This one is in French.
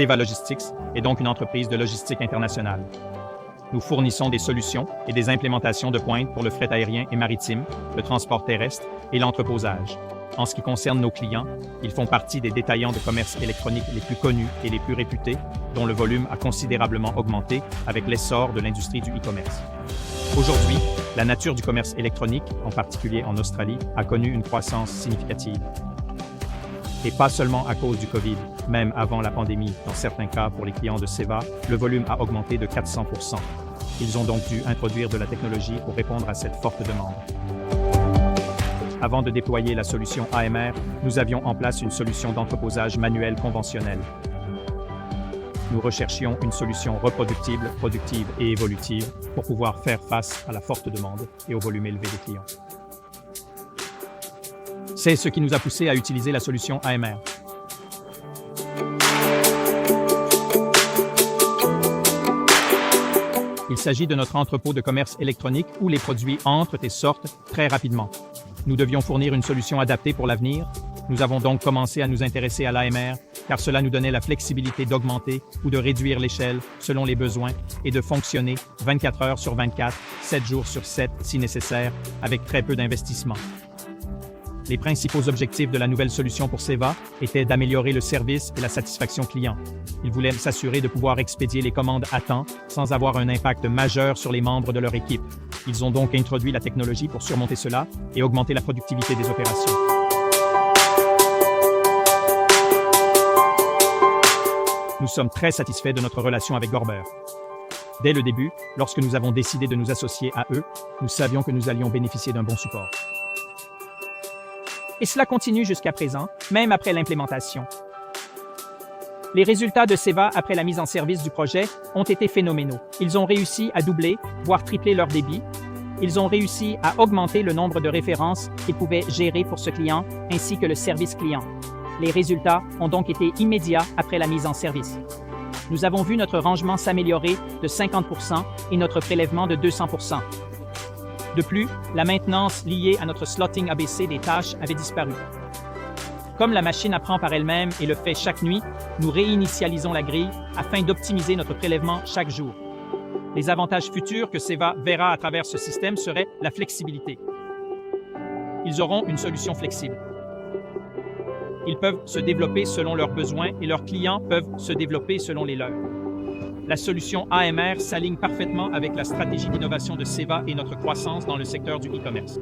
Seva Logistics est donc une entreprise de logistique internationale. Nous fournissons des solutions et des implémentations de pointe pour le fret aérien et maritime, le transport terrestre et l'entreposage. En ce qui concerne nos clients, ils font partie des détaillants de commerce électronique les plus connus et les plus réputés, dont le volume a considérablement augmenté avec l'essor de l'industrie du e-commerce. Aujourd'hui, la nature du commerce électronique, en particulier en Australie, a connu une croissance significative. Et pas seulement à cause du COVID, même avant la pandémie, dans certains cas pour les clients de Seva, le volume a augmenté de 400%. Ils ont donc dû introduire de la technologie pour répondre à cette forte demande. Avant de déployer la solution AMR, nous avions en place une solution d'entreposage manuel conventionnelle. Nous recherchions une solution reproductible, productive et évolutive pour pouvoir faire face à la forte demande et au volume élevé des clients. C'est ce qui nous a poussé à utiliser la solution AMR. Il s'agit de notre entrepôt de commerce électronique où les produits entrent et sortent très rapidement. Nous devions fournir une solution adaptée pour l'avenir. Nous avons donc commencé à nous intéresser à l'AMR car cela nous donnait la flexibilité d'augmenter ou de réduire l'échelle selon les besoins et de fonctionner 24 heures sur 24, 7 jours sur 7 si nécessaire, avec très peu d'investissement. Les principaux objectifs de la nouvelle solution pour Seva étaient d'améliorer le service et la satisfaction client. Ils voulaient s'assurer de pouvoir expédier les commandes à temps sans avoir un impact majeur sur les membres de leur équipe. Ils ont donc introduit la technologie pour surmonter cela et augmenter la productivité des opérations. Nous sommes très satisfaits de notre relation avec Gorber. Dès le début, lorsque nous avons décidé de nous associer à eux, nous savions que nous allions bénéficier d'un bon support. Et cela continue jusqu'à présent, même après l'implémentation. Les résultats de Seva après la mise en service du projet ont été phénoménaux. Ils ont réussi à doubler, voire tripler leur débit. Ils ont réussi à augmenter le nombre de références qu'ils pouvaient gérer pour ce client, ainsi que le service client. Les résultats ont donc été immédiats après la mise en service. Nous avons vu notre rangement s'améliorer de 50% et notre prélèvement de 200%. De plus, la maintenance liée à notre slotting ABC des tâches avait disparu. Comme la machine apprend par elle-même et le fait chaque nuit, nous réinitialisons la grille afin d'optimiser notre prélèvement chaque jour. Les avantages futurs que Seva verra à travers ce système seraient la flexibilité. Ils auront une solution flexible. Ils peuvent se développer selon leurs besoins et leurs clients peuvent se développer selon les leurs. La solution AMR s'aligne parfaitement avec la stratégie d'innovation de Seva et notre croissance dans le secteur du e-commerce.